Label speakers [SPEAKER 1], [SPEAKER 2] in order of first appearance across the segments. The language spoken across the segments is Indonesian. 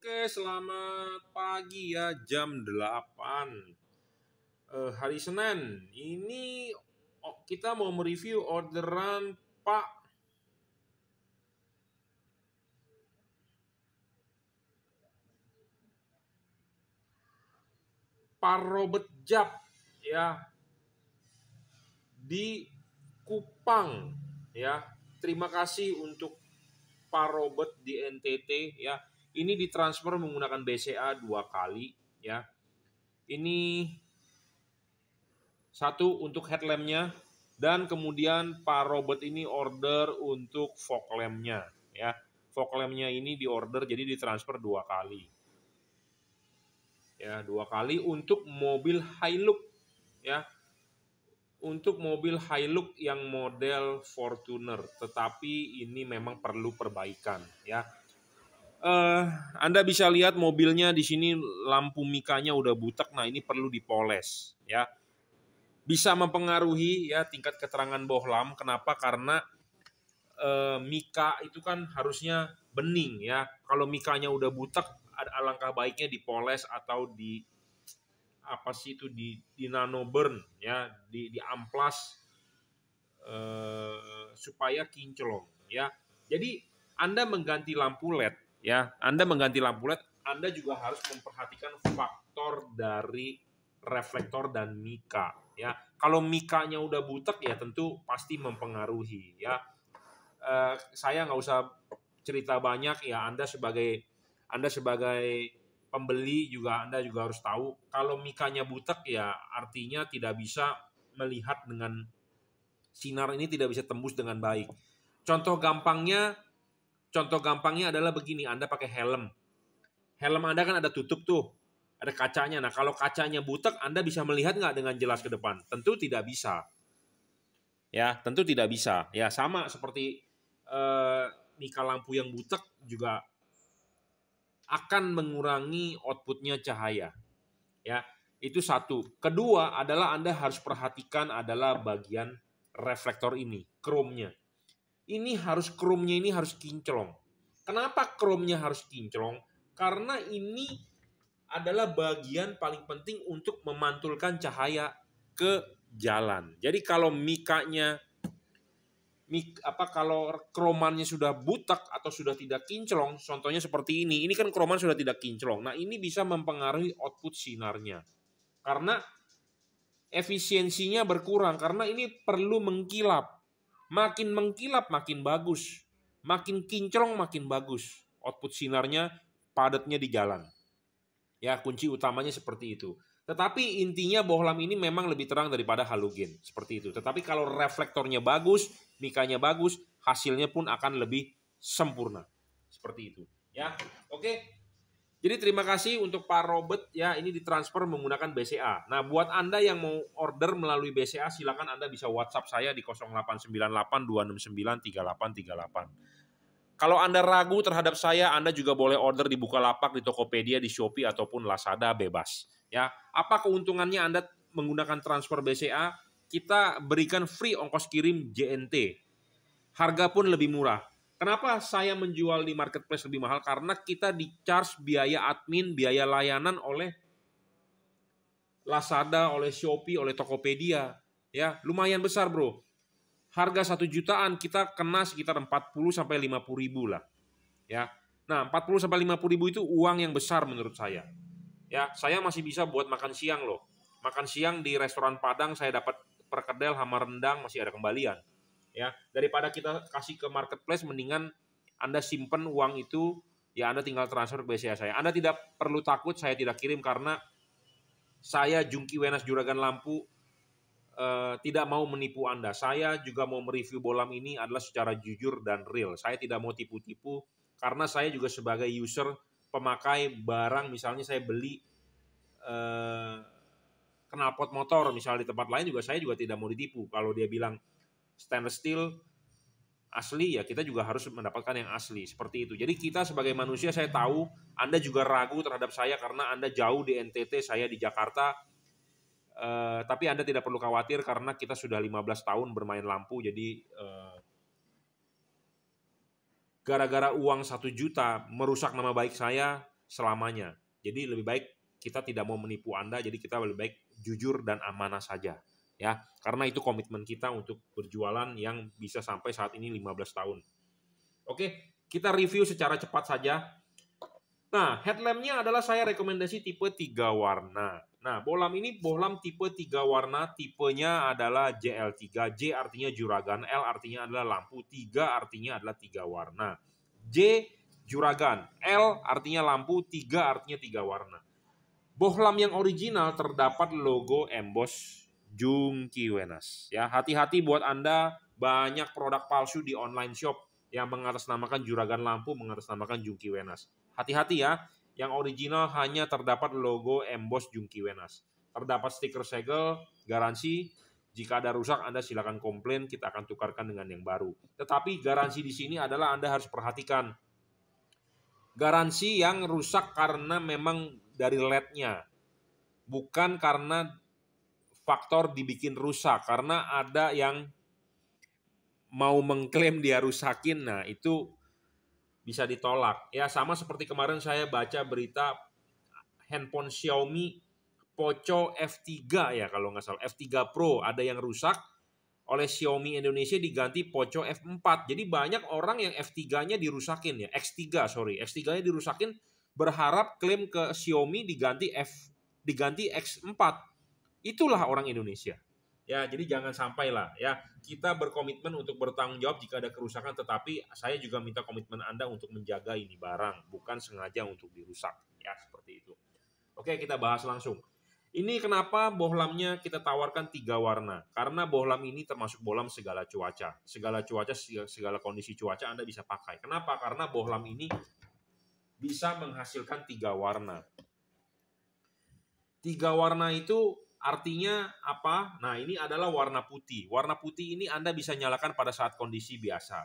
[SPEAKER 1] Oke, selamat pagi ya, jam 8. Hari Senin. Ini kita mau mereview orderan Pak Robert Jap ya di Kupang ya. Terima kasih untuk Pak Robert di NTT ya. Ini ditransfer menggunakan BCA 2 kali ya. Ini satu untuk headlampnya, dan kemudian Pak Robert ini order untuk fog lampnya ya. Fog lampnya ini diorder jadi ditransfer 2 kali ya, 2 kali untuk mobil Hilux ya, untuk mobil Hilux yang model Fortuner, tetapi ini memang perlu perbaikan ya. Anda bisa lihat mobilnya di sini, lampu mikanya udah butek. Nah, ini perlu dipoles ya. Bisa mempengaruhi ya tingkat keterangan bohlam. Kenapa? Karena mika itu kan harusnya bening ya. Kalau mikanya udah butek, alangkah baiknya dipoles atau di nano burn ya, di amplas supaya kinclong ya. Jadi Anda mengganti lampu LED ya. Anda juga harus memperhatikan faktor dari reflektor dan mika ya. Kalau mikanya udah butek ya tentu pasti mempengaruhi ya. Saya nggak usah cerita banyak ya. Anda sebagai pembeli juga, Anda juga harus tahu kalau mikanya butek ya artinya tidak bisa melihat dengan sinar, ini tidak bisa tembus dengan baik. Contoh gampangnya adalah begini, Anda pakai helm. Helm Anda kan ada tutup tuh, ada kacanya. Nah, kalau kacanya butek, Anda bisa melihat nggak dengan jelas ke depan? Tentu tidak bisa. Ya, tentu tidak bisa. Ya, sama seperti mika lampu yang butek juga akan mengurangi outputnya cahaya. Ya, itu satu. Kedua adalah Anda harus perhatikan adalah bagian reflektor ini, chrome-nya. Chrome-nya ini harus kinclong. Kenapa chrome-nya harus kinclong? Karena ini adalah bagian paling penting untuk memantulkan cahaya ke jalan. Jadi kalau kalau kromannya sudah butak atau sudah tidak kinclong, contohnya seperti ini kan kroman sudah tidak kinclong. Nah, ini bisa mempengaruhi output sinarnya. Karena efisiensinya berkurang, karena ini perlu mengkilap. Makin mengkilap makin bagus, makin kinclong makin bagus. Output sinarnya, padatnya di jalan. Ya, kunci utamanya seperti itu. Tetapi intinya bohlam ini memang lebih terang daripada halogen, seperti itu. Tetapi kalau reflektornya bagus, mikanya bagus, hasilnya pun akan lebih sempurna. Seperti itu. Ya, oke. Jadi terima kasih untuk Pak Robert ya, ini ditransfer menggunakan BCA. Nah, buat Anda yang mau order melalui BCA, silakan Anda bisa WhatsApp saya di 0898 269 3838. Kalau Anda ragu terhadap saya, Anda juga boleh order di Bukalapak, di Tokopedia, di Shopee ataupun Lazada, bebas. Ya, apa keuntungannya Anda menggunakan transfer BCA? Kita berikan free ongkos kirim JNT. Harga pun lebih murah. Kenapa saya menjual di marketplace lebih mahal? Karena kita di-charge biaya admin, biaya layanan oleh Lazada, oleh Shopee, oleh Tokopedia. Ya, lumayan besar, Bro. Harga 1 jutaan kita kena sekitar 40 sampai 50 ribu lah. Ya. Nah, 40 sampai 50 ribu itu uang yang besar menurut saya. Ya, saya masih bisa buat makan siang loh. Makan siang di restoran Padang saya dapat perkedel sama rendang, masih ada kembalian. Ya, daripada kita kasih ke marketplace, mendingan Anda simpen uang itu, ya Anda tinggal transfer ke BCA saya. Anda tidak perlu takut saya tidak kirim, karena saya Jungki Wenas Juragan Lampu tidak mau menipu Anda. Saya juga mau mereview bohlam ini adalah secara jujur dan real. Saya tidak mau tipu-tipu, karena saya juga sebagai user, pemakai barang, misalnya saya beli knalpot motor misalnya di tempat lain juga, saya juga tidak mau ditipu. Kalau dia bilang stainless steel asli, ya kita juga harus mendapatkan yang asli, seperti itu. Jadi kita sebagai manusia, saya tahu Anda juga ragu terhadap saya karena Anda jauh di NTT, saya di Jakarta. Tapi Anda tidak perlu khawatir karena kita sudah 15 tahun bermain lampu. Jadi gara-gara uang 1 juta merusak nama baik saya selamanya. Jadi lebih baik kita tidak mau menipu Anda, jadi kita lebih baik jujur dan amanah saja. Ya, karena itu komitmen kita untuk berjualan yang bisa sampai saat ini 15 tahun. Oke, kita review secara cepat saja. Nah, headlampnya adalah saya rekomendasi tipe 3 warna. Nah, bohlam ini bohlam tipe 3 warna, tipenya adalah JL3. J artinya juragan, L artinya adalah lampu, 3 artinya adalah 3 warna. J juragan, L artinya lampu, 3 artinya 3 warna. Bohlam yang original terdapat logo emboss Junkee Wenas. Ya, hati-hati buat Anda, banyak produk palsu di online shop yang mengatasnamakan juragan lampu, mengatasnamakan Junkee Wenas. Hati-hati ya, yang original hanya terdapat logo emboss Junkee Wenas. Terdapat stiker segel, garansi. Jika ada rusak, Anda silakan komplain, kita akan tukarkan dengan yang baru. Tetapi garansi di sini adalah Anda harus perhatikan. Garansi yang rusak karena memang dari LED-nya. Bukan karena faktor dibikin rusak. Karena ada yang mau mengklaim dia rusakin, nah itu bisa ditolak. Ya, sama seperti kemarin saya baca berita handphone Xiaomi Poco F3 ya kalau nggak salah, F3 Pro ada yang rusak oleh Xiaomi Indonesia diganti Poco F4. Jadi banyak orang yang F3-nya dirusakin ya, X3-nya dirusakin berharap klaim ke Xiaomi diganti X4. Itulah orang Indonesia. Ya, jadi jangan sampai lah ya, kita berkomitmen untuk bertanggung jawab jika ada kerusakan, tetapi saya juga minta komitmen Anda untuk menjaga ini barang, bukan sengaja untuk dirusak. Ya, seperti itu. Oke, kita bahas langsung. Ini kenapa bohlamnya kita tawarkan 3 warna. Karena bohlam ini termasuk bohlam segala cuaca. Segala cuaca, segala kondisi cuaca Anda bisa pakai. Kenapa? Karena bohlam ini bisa menghasilkan 3 warna. 3 warna itu artinya apa? Nah, ini adalah warna putih. Warna putih ini Anda bisa nyalakan pada saat kondisi biasa.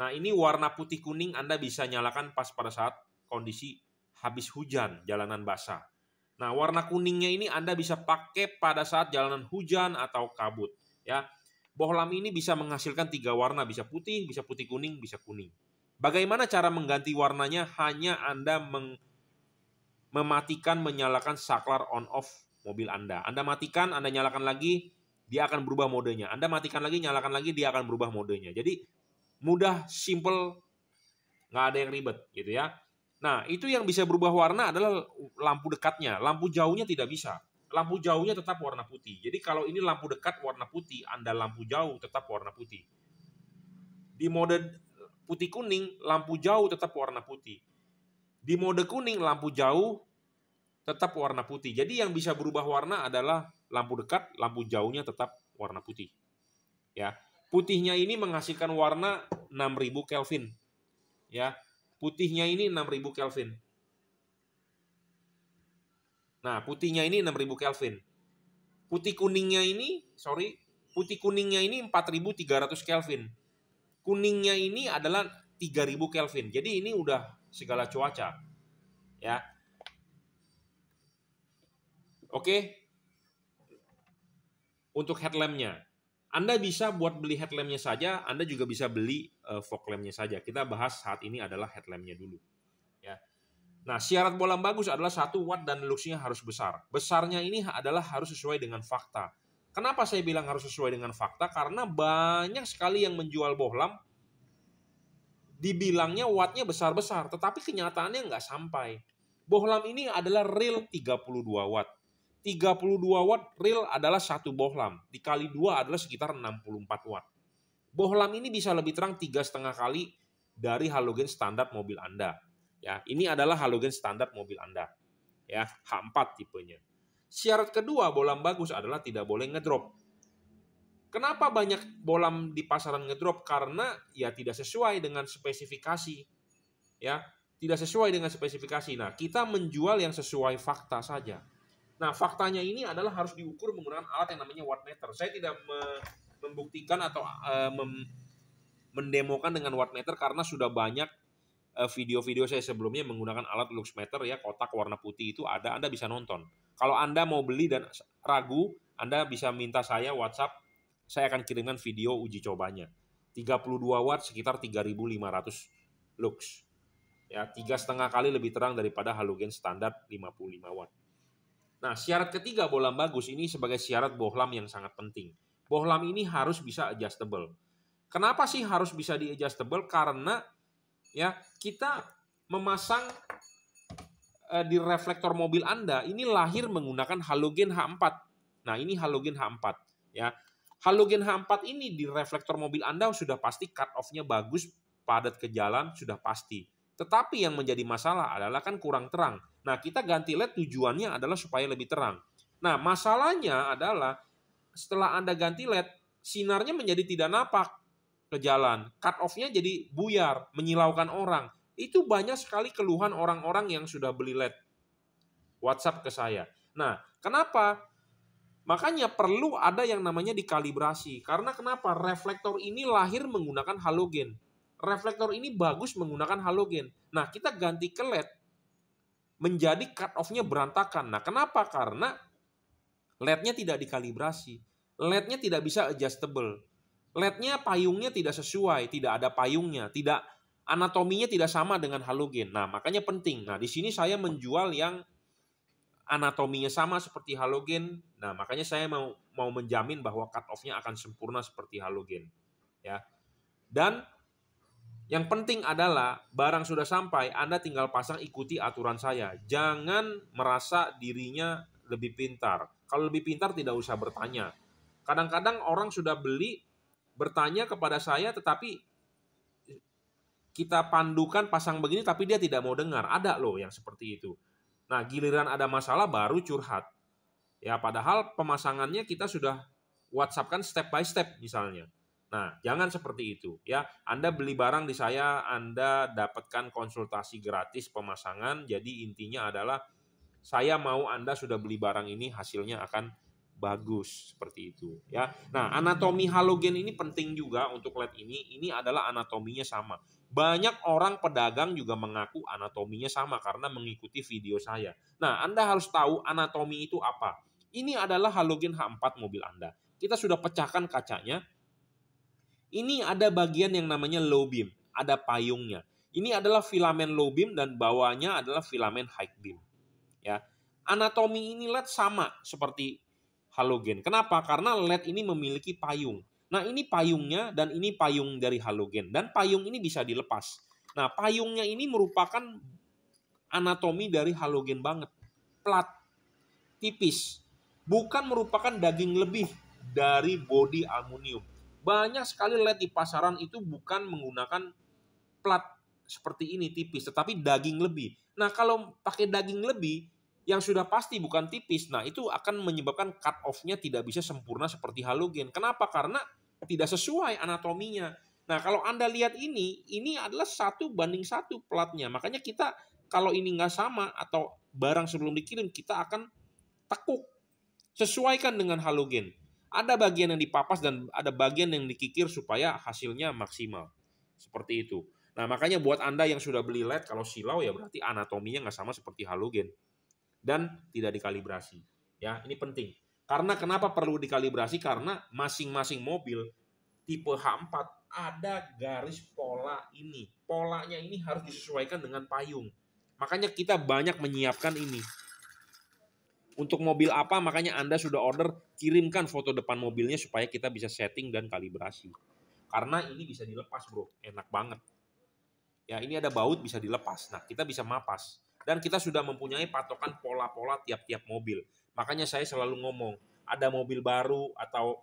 [SPEAKER 1] Nah, ini warna putih kuning Anda bisa nyalakan pas pada saat kondisi habis hujan, jalanan basah. Nah, warna kuningnya ini Anda bisa pakai pada saat jalanan hujan atau kabut. Ya, bohlam ini bisa menghasilkan 3 warna, bisa putih kuning, bisa kuning. Bagaimana cara mengganti warnanya? Hanya Anda mematikan, menyalakan saklar on-off mobil Anda. Anda matikan, Anda nyalakan lagi, dia akan berubah modenya. Anda matikan lagi, nyalakan lagi, dia akan berubah modenya. Jadi mudah, simple, nggak ada yang ribet gitu ya. Nah, itu yang bisa berubah warna adalah lampu dekatnya. Lampu jauhnya tidak bisa. Lampu jauhnya tetap warna putih. Jadi kalau ini lampu dekat warna putih, Anda lampu jauh tetap warna putih. Di mode putih kuning, lampu jauh tetap warna putih. Di mode kuning, lampu jauh tetap warna putih. Jadi yang bisa berubah warna adalah lampu dekat, lampu jauhnya tetap warna putih. Ya, putihnya ini menghasilkan warna 6000 Kelvin. Ya, putihnya ini 6000 Kelvin. Nah, putihnya ini 6000 Kelvin. Putih kuningnya ini 4300 Kelvin. Kuningnya ini adalah 3000 Kelvin. Jadi ini udah segala cuaca. Ya. Oke. Untuk headlampnya, Anda bisa buat beli headlampnya saja, Anda juga bisa beli fog lampnya saja. Kita bahas saat ini adalah headlampnya dulu. Ya. Nah, syarat bohlam bagus adalah 1 watt dan luxnya harus besar. Besarnya ini adalah harus sesuai dengan fakta. Kenapa saya bilang harus sesuai dengan fakta? Karena banyak sekali yang menjual bohlam, dibilangnya wattnya besar-besar, tetapi kenyataannya nggak sampai. Bohlam ini adalah real 32 watt. 32 watt real adalah 1 bohlam. Dikali 2 adalah sekitar 64 watt. Bohlam ini bisa lebih terang 3,5 kali dari halogen standar mobil Anda. Ya, ini adalah halogen standar mobil Anda. Ya, H4 tipenya. Syarat kedua bohlam bagus adalah tidak boleh ngedrop. Kenapa banyak bohlam di pasaran ngedrop? Karena ya tidak sesuai dengan spesifikasi. Ya, tidak sesuai dengan spesifikasi. Nah, kita menjual yang sesuai fakta saja. Nah, faktanya ini adalah harus diukur menggunakan alat yang namanya wattmeter. Saya tidak membuktikan atau mendemokan dengan wattmeter karena sudah banyak video-video saya sebelumnya menggunakan alat luxmeter ya, kotak warna putih itu ada, Anda bisa nonton. Kalau Anda mau beli dan ragu, Anda bisa minta saya WhatsApp, saya akan kirimkan video uji cobanya. 32 watt sekitar 3500 lux. Ya, 3,5 kali lebih terang daripada halogen standar 55 watt. Nah, syarat ketiga bohlam bagus ini sebagai syarat bohlam yang sangat penting. Bohlam ini harus bisa adjustable. Kenapa sih harus bisa di adjustable? Karena ya kita memasang di reflektor mobil Anda ini lahir menggunakan halogen H4. Nah, ini halogen H4 ya. Halogen H4 ini di reflektor mobil Anda sudah pasti cut off-nya bagus, padat ke jalan sudah pasti. Tetapi yang menjadi masalah adalah kan kurang terang. Nah, kita ganti LED tujuannya adalah supaya lebih terang. Nah, masalahnya adalah setelah Anda ganti LED, sinarnya menjadi tidak napak ke jalan. Cut off-nya jadi buyar, menyilaukan orang. Itu banyak sekali keluhan orang-orang yang sudah beli LED. WhatsApp ke saya. Nah, kenapa? Makanya perlu ada yang namanya dikalibrasi. Karena kenapa? Reflektor ini lahir menggunakan halogen. Reflektor ini bagus menggunakan halogen. Nah, kita ganti ke LED, menjadi cut off-nya berantakan. Nah, kenapa? Karena LED-nya tidak dikalibrasi. LED-nya tidak bisa adjustable. LED-nya payungnya tidak sesuai, tidak ada payungnya, tidak anatominya tidak sama dengan halogen. Nah, makanya penting. Nah, di sini saya menjual yang anatominya sama seperti halogen. Nah, makanya saya mau menjamin bahwa cut off-nya akan sempurna seperti halogen. Ya. Dan yang penting adalah barang sudah sampai, Anda tinggal pasang, ikuti aturan saya. Jangan merasa dirinya lebih pintar. Kalau lebih pintar tidak usah bertanya. Kadang-kadang orang sudah beli, bertanya kepada saya, tetapi kita pandukan pasang begini tapi dia tidak mau dengar. Ada loh yang seperti itu. Nah, giliran ada masalah baru curhat. Ya, padahal pemasangannya kita sudah WhatsApp-kan step by step misalnya. Nah, jangan seperti itu ya. Anda beli barang di saya, Anda dapatkan konsultasi gratis pemasangan. Jadi intinya adalah saya mau Anda sudah beli barang ini hasilnya akan bagus seperti itu ya. Nah, anatomi halogen ini penting juga untuk LED ini. Ini adalah anatominya sama. Banyak orang pedagang juga mengaku anatominya sama karena mengikuti video saya. Nah, Anda harus tahu anatomi itu apa. Ini adalah halogen H4 mobil Anda. Kita sudah pecahkan kacanya. Ini ada bagian yang namanya low beam, ada payungnya. Ini adalah filamen low beam dan bawahnya adalah filamen high beam. Ya. Anatomi ini LED sama seperti halogen. Kenapa? Karena LED ini memiliki payung. Nah, ini payungnya dan ini payung dari halogen. Dan payung ini bisa dilepas. Nah, payungnya ini merupakan anatomi dari halogen banget. Plat, tipis. Bukan merupakan daging lebih dari bodi aluminium. Banyak sekali LED di pasaran itu bukan menggunakan plat seperti ini tipis, tetapi daging lebih. Nah, kalau pakai daging lebih, yang sudah pasti bukan tipis, nah itu akan menyebabkan cut off-nya tidak bisa sempurna seperti halogen. Kenapa? Karena tidak sesuai anatominya. Nah, kalau Anda lihat ini adalah 1:1 platnya. Makanya kita kalau ini nggak sama atau barang sebelum dikirim, kita akan tekuk. Sesuaikan dengan halogen. Ada bagian yang dipapas dan ada bagian yang dikikir supaya hasilnya maksimal. Seperti itu. Nah, makanya buat Anda yang sudah beli LED, kalau silau ya berarti anatominya nggak sama seperti halogen. Dan tidak dikalibrasi. Ya, ini penting. Karena kenapa perlu dikalibrasi? Karena masing-masing mobil tipe H4 ada garis pola ini. Polanya ini harus disesuaikan dengan payung. Makanya kita banyak menyiapkan ini. Untuk mobil apa, makanya Anda sudah order, kirimkan foto depan mobilnya supaya kita bisa setting dan kalibrasi. Karena ini bisa dilepas, bro. Enak banget. Ya, ini ada baut bisa dilepas. Nah, kita bisa mapas. Dan kita sudah mempunyai patokan pola-pola tiap-tiap mobil. Makanya saya selalu ngomong, ada mobil baru atau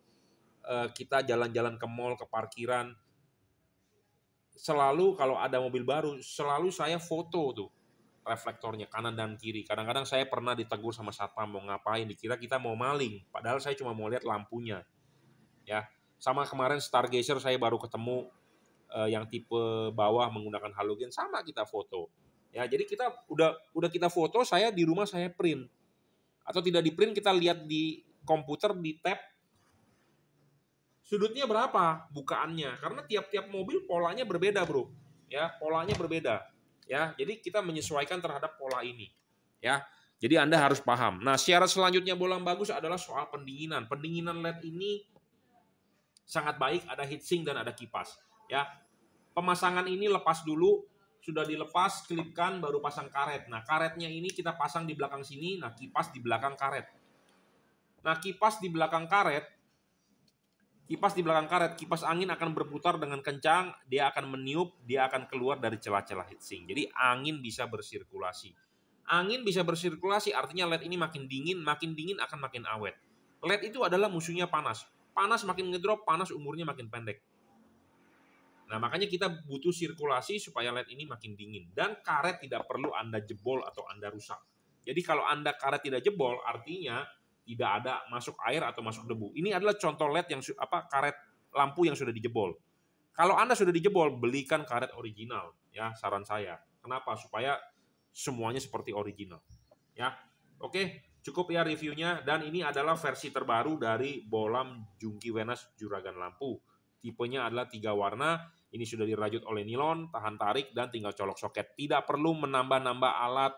[SPEAKER 1] kita jalan-jalan ke mall, ke parkiran, selalu kalau ada mobil baru, selalu saya foto tuh reflektornya kanan dan kiri. Kadang-kadang saya pernah ditegur sama satpam mau ngapain, dikira kita mau maling, padahal saya cuma mau lihat lampunya. Ya, sama kemarin Stargazer saya baru ketemu yang tipe bawah menggunakan halogen, sama kita foto. Ya, jadi kita udah kita foto, saya di rumah saya print. Atau tidak di print, kita lihat di komputer di tab sudutnya berapa bukaannya, karena tiap-tiap mobil polanya berbeda, bro. Ya, polanya berbeda. Ya, jadi kita menyesuaikan terhadap pola ini. Ya, jadi Anda harus paham. Nah, syarat selanjutnya bohlam bagus adalah soal pendinginan. Pendinginan LED ini sangat baik, ada heatsink dan ada kipas. Ya, pemasangan ini lepas dulu sudah dilepas, klipkan, baru pasang karet. Nah, karetnya ini kita pasang di belakang sini, nah kipas di belakang karet. Nah, kipas di belakang karet, kipas angin akan berputar dengan kencang, dia akan meniup, dia akan keluar dari celah-celah heatsink. Jadi angin bisa bersirkulasi. Angin bisa bersirkulasi artinya LED ini makin dingin akan makin awet. LED itu adalah musuhnya panas. Panas makin ngedrop, panas umurnya makin pendek. Nah, makanya kita butuh sirkulasi supaya LED ini makin dingin. Dan karet tidak perlu Anda jebol atau Anda rusak. Jadi kalau Anda karet tidak jebol, artinya tidak ada masuk air atau masuk debu. Ini adalah contoh LED yang karet lampu yang sudah dijebol. Kalau Anda sudah dijebol, belikan karet original, ya, saran saya. Kenapa? Supaya semuanya seperti original. Ya. Oke, cukup ya reviewnya, dan ini adalah versi terbaru dari bohlam Junkee Wenas juragan lampu. Tipenya adalah 3 warna. Ini sudah dirajut oleh nilon, tahan tarik, dan tinggal colok soket. Tidak perlu menambah-nambah alat,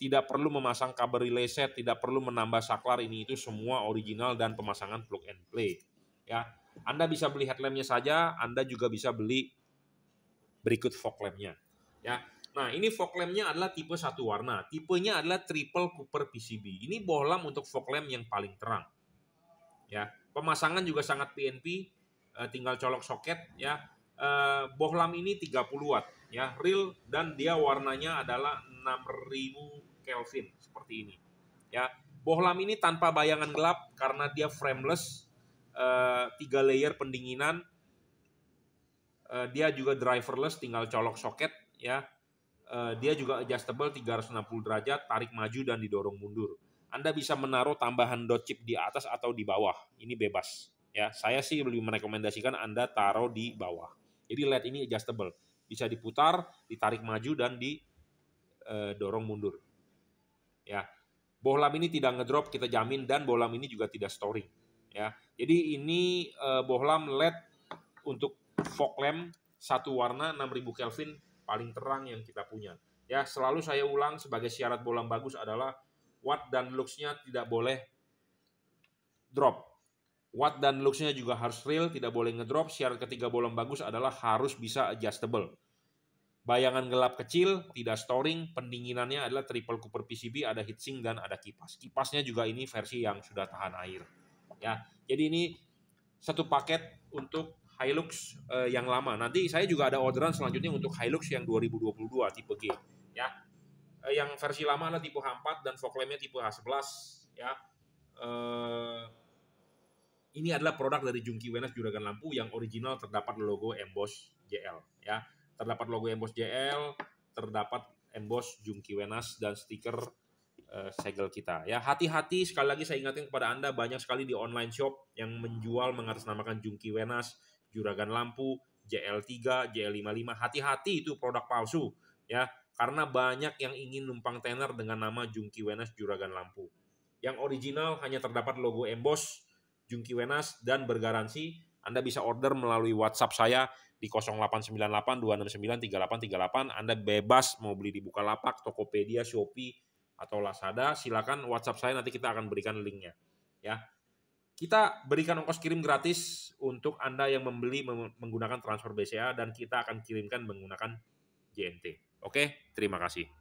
[SPEAKER 1] tidak perlu memasang kabel relay set, tidak perlu menambah saklar, ini itu semua original dan pemasangan plug and play. Ya, Anda bisa beli headlampnya saja, Anda juga bisa beli berikut fog lampnya. Ya, nah ini fog lampnya adalah tipe 1 warna, tipenya adalah triple Cooper PCB. Ini bohlam untuk fog lamp yang paling terang. Ya, pemasangan juga sangat PNP, tinggal colok soket, ya. Bohlam ini 30 watt ya, real, dan dia warnanya adalah 6000 Kelvin seperti ini. Ya, bohlam ini tanpa bayangan gelap karena dia frameless, 3 layer pendinginan. Dia juga driverless, tinggal colok soket ya. Dia juga adjustable 360 derajat, tarik maju dan didorong mundur. Anda bisa menaruh tambahan dot chip di atas atau di bawah. Ini bebas ya. Saya sih lebih merekomendasikan Anda taruh di bawah. Jadi LED ini adjustable, bisa diputar, ditarik maju, dan didorong mundur. Ya, bohlam ini tidak ngedrop, kita jamin, dan bohlam ini juga tidak storing. Ya, jadi ini bohlam LED untuk fog lamp 1 warna 6000 Kelvin paling terang yang kita punya. Ya, selalu saya ulang, sebagai syarat bohlam bagus adalah watt dan lux-nya tidak boleh drop. Watt dan lux-nya juga harus real, tidak boleh ngedrop. Syarat ketiga bohlam bagus adalah harus bisa adjustable. Bayangan gelap kecil, tidak storing, pendinginannya adalah triple Cooper PCB, ada heatsink dan ada kipas. Kipasnya juga ini versi yang sudah tahan air. Ya, jadi ini satu paket untuk Hilux yang lama. Nanti saya juga ada orderan selanjutnya untuk Hilux yang 2022 tipe G. Ya, yang versi lama adalah tipe H4 dan fog lamp-nya tipe H11. Ya. Ini adalah produk dari Junkee Wenas juragan lampu yang original, terdapat logo emboss JL ya. Terdapat logo emboss JL, terdapat emboss Junkee Wenas dan stiker segel kita ya. Hati-hati, sekali lagi saya ingatkan kepada Anda, banyak sekali di online shop yang menjual mengatasnamakan Junkee Wenas juragan lampu, JL3, JL55. Hati-hati, itu produk palsu ya. Karena banyak yang ingin numpang tenar dengan nama Junkee Wenas juragan lampu. Yang original hanya terdapat logo emboss Junkee Wenas dan bergaransi. Anda bisa order melalui WhatsApp saya di 0898-269-3838. Anda bebas mau beli di Bukalapak, Tokopedia, Shopee, atau Lazada. Silakan WhatsApp saya, nanti kita akan berikan linknya. Ya, kita berikan ongkos kirim gratis untuk Anda yang membeli menggunakan transfer BCA, dan kita akan kirimkan menggunakan JNT. Oke, terima kasih.